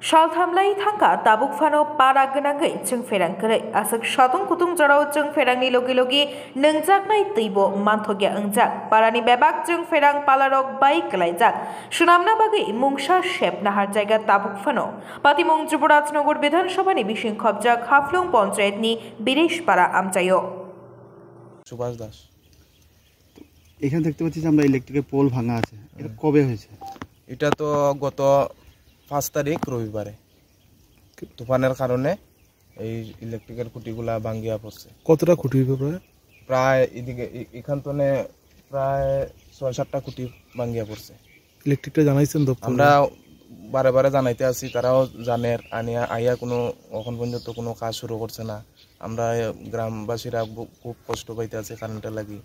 Shalthamlai thangka tabuk fano paragnangai chung ferang kere asak shatung kutung jarau chung ferang ni logi nengjak nai tibo mantogya engjak parani bebak chung ferang palarok bai kelaijak sunamna bagai mungsa shep nahar jaiga tabuk fano patimung Juborajnagar বিধানসভা ni bising khobjak Haflong panchayat ni Bireshpara amchayo Subhash Das. এখানে দেখতে পাচ্ছি যে আমরা ইলেকট্রিকের pole ভাঙা আছে, এটা কবে হয়েছে? এটা তো গত 5 তারিখ রবিবারে তুফানের কারণে এই ইলেকট্রিকের খুঁটিগুলা ভাঙিয়া পড়ছে। কতটা খুঁটি হবে? প্রায় এদিকে এখান থেকে প্রায় 6-7টা খুঁটি ভাঙিয়া পড়ছে। ইলেকট্রিকটা জানাইছেন তো? আমরা বারে বারে জানাইতে আছি, তারাও জানের আইয়া কোনো এখন পর্যন্ত কোনো কাজ শুরু করছে না। আমরা গ্রামবাসীরা খুব কষ্ট পাইতে আছে কারেন্টের লাগি,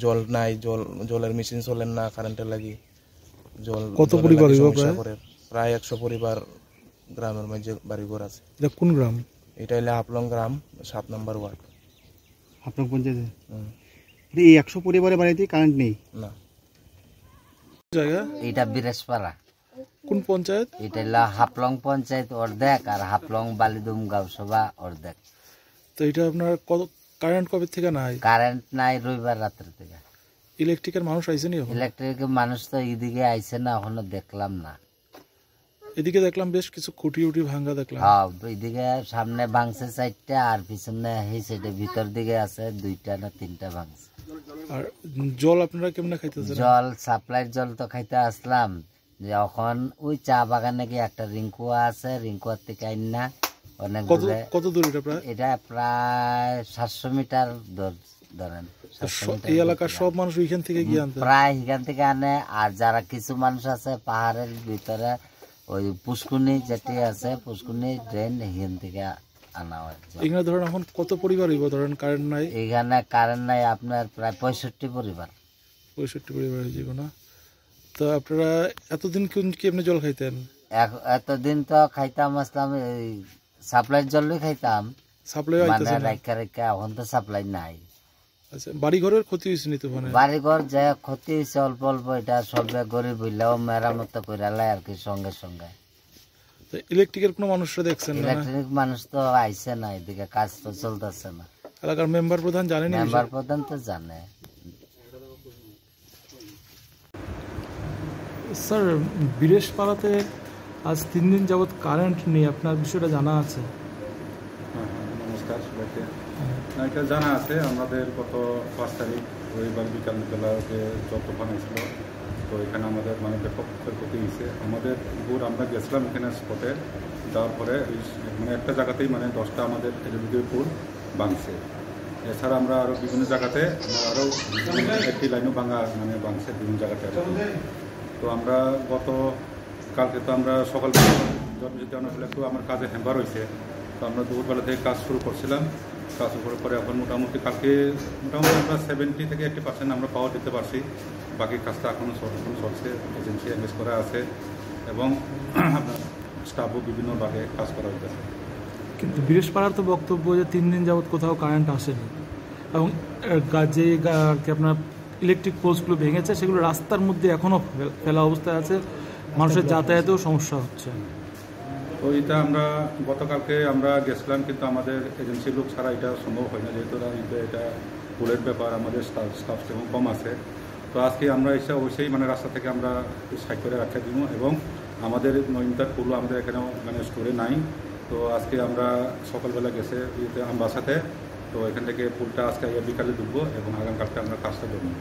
জল নাই, জলের মেশিন চলেন না কারেন্টের লাগি। জল কত পরিবার প্রায় 100 পরিবার গ্রামের মধ্যে বাড়িঘর আছে। এটা কোন গ্রাম? এটা হলো হাফলং গ্রাম 7 নম্বর ওয়ার্ড হাফলং পঞ্চায়েতে। এই 100 পরিবারের বাড়িতে কারেন্ট নেই না। জায়গা এটা বিরেশপাড়া। কোন পঞ্চায়েত? এটা হলো হাফলং পঞ্চায়েত অর্ধেক আর হাফলং বালিদুম গাঁওসভা অর্ধেক। তো এটা আপনার কত কারেন্ট কবে থেকে নাই? কারেন্ট নাই রবিবার রাত্রে থেকে। ইলেকট্রিকের মানুষ আইছে নি? ইলেকট্রিকের মানুষ তো এদিকে আইছে না, এখনো দেখলাম না। এদিকে দেখলাম বেশ কিছু খুঁটি উটি ভাঙা দেখলাম। হ্যাঁ, এদিকে সামনে ভাঙছে 4টা আর পিছনে এই সাইডে ভিতর দিকে আছে 2টা না 3টা ভাঙছে। আর জল আপনারা কেমনে খাইতেছেন? জল সাপ্লাইর জল তো খাইতে আসলাম, যে এখন ওই চা বাগানে কি একটা রিঙ্কুয়া আছে, রিঙ্কুয়ার থেকে আইন না অনেক দূরে। কত দূর এটা? প্রায় এটা প্রায় 700 মিটার ধরেন। এই এলাকার সব মানুষ ওইখান থেকে গিয়ে আনতে? প্রায় এখান থেকে আনে। আর যারা কিছু মানুষ আছে পাহাড়ের ভিতরে ওই পুষ্কুনি যেটি আছে, পুষ্কুনি ড্রেন এখান থেকে আনা হয়। এখানে ধরেন এখন কত পরিবার হইব ধরেন কারেন্ট নাই? এখানে কারেন্ট নাই আপনার প্রায় 65 পরিবার। 65 পরিবার হয়ে না? তো আপনারা এতদিন কি এমনি জল খাইতেন? এতদিন তো খাইতাম আসলাম এই সাপ্লাইয়ের জলই খাইতাম। সাপ্লাই মানে রাখা এখন তো সাপ্লাই নাই। আচ্ছা, বাড়ি ঘরের ক্ষতি হয়েছে নি তুফানে? বাড়ি ঘর যে ক্ষতি হয়েছে অল্প অল্প, এটা সবে গরিব হইলেও মেরামত করে লাই আর কি সঙ্গে সঙ্গে। ইলেকট্রিকের কোনো মানুষরা দেখছেন না? ইলেকট্রিক মানুষ তো আইছে না, এদিকে কাজ তো চলতেছে না। এলাকার মেম্বার প্রধান জানেন? মেম্বার প্রধান তো জানে। স্যার, বিরেশপাড়াতে আজ 3 দিন যাবৎ কারেন্ট নেই, আপনার বিষয়টা জানা আছে? নমস্কার সবাইকে। এটা জানা আছে, আমাদের গত 5 তারিখ রবিবার বিকালবেলা যে জল তুফান হয়েছিল, তো এখানে আমাদের মানে ব্যাপক ক্ষয়ক্ষতি হয়েছে। আমাদের আমরা গেছিলাম এখানে স্পটে, যাওয়ার পরে মানে একটা জায়গাতেই মানে 10টা আমাদের এলইডি পুল ভাঙছে। এছাড়া আমরা আরও বিভিন্ন জায়গাতে আরও একটি লাইনও ভাঙছে বিভিন্ন জায়গাতে। তো আমরা কালকে তো আমরা সকালবেলা একটু আমার কাজে হ্যাম্বার হয়েছে, তো আমরা দুপুরবেলা থেকে কাজ শুরু করছিলাম। কাজ শুরু করে এখন মোটামুটি আমরা 70 থেকে 80% আমরা পাওয়ার দিতে পারছি। বাকি কাজটা এখনও চলছে, এজেন্সি এনগেজ করা আছে এবং আপনার স্টাফও বিভিন্ন ভাগে কাজ করা হইতেছে। কিন্তু বিরেশপাড়ার তো বক্তব্য যে 3 দিন যাবৎ কোথাও কারেন্ট আসেনি এবং যে আপনার ইলেকট্রিক পোস্টগুলো ভেঙেছে সেগুলো রাস্তার মধ্যে এখনও ফেলা অবস্থায় আছে, মানুষের যাতায়াতেও সমস্যা হচ্ছে। তো এটা আমরা গতকালকে আমরা গেছিলাম, কিন্তু আমাদের এজেন্সির লোক ছাড়া এটা সম্ভব হয় না, যেহেতু এটা পুলের ব্যাপার, আমাদের স্টাফ সেরকম কম আছে। তো আজকে আমরা এসে অবশ্যই মানে রাস্তা থেকে আমরা সাইড করে রাখা দিব এবং আমাদের 9 মিটার পুলও আমাদের এখানেও মানে স্টোরে নাই। তো আজকে আমরা সকালবেলা গেছে আমবাসাতে, তো এখান থেকে পুলটা আজকে বিকালে ঢুকবো এবং আগামীকালকে আমরা কাজটা করবো।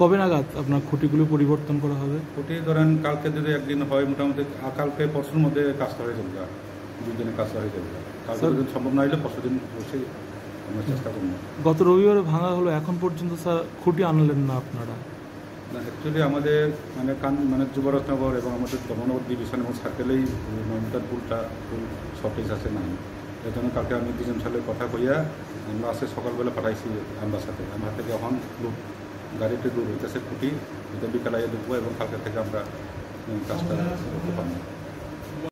কবে নাগাদ আপনার খুঁটিগুলো পরিবর্তন করা হবে? খুঁটি ধরেন কালকে যদি একদিন হয়, মোটামুটি কালকে পরশুর মধ্যে কাজটা হয়ে যাবে, 2 দিনে কাজটা হয়ে যাবে। কালকে যদি সম্ভব না হলে পরশু দিন অবশ্যই আমরা চেষ্টা করবো। গত রবিবারে ভাঙা হলো, এখন পর্যন্ত স্যার খুঁটি আনলেন না আপনারা? না, অ্যাকচুয়ালি আমাদের মানে যুবরাজনগর এবং আমাদের দমনগর ডিভিশন এবং সার্কেলেই 9 মিটার ফুল শর্টেজ আছে নাই। এর জন্য কালকে আমি ডিজন সালের কথা কইয়া আমরা আজকে সকালবেলা পাঠাইছি আমবাসাতে। আমার থেকে এখন গাড়িতে দূর হইতেছে খুঁটি, এটা বিকালে ঢুকবো এবং কালকে থেকে আমরা কাজটা করতে পারবো।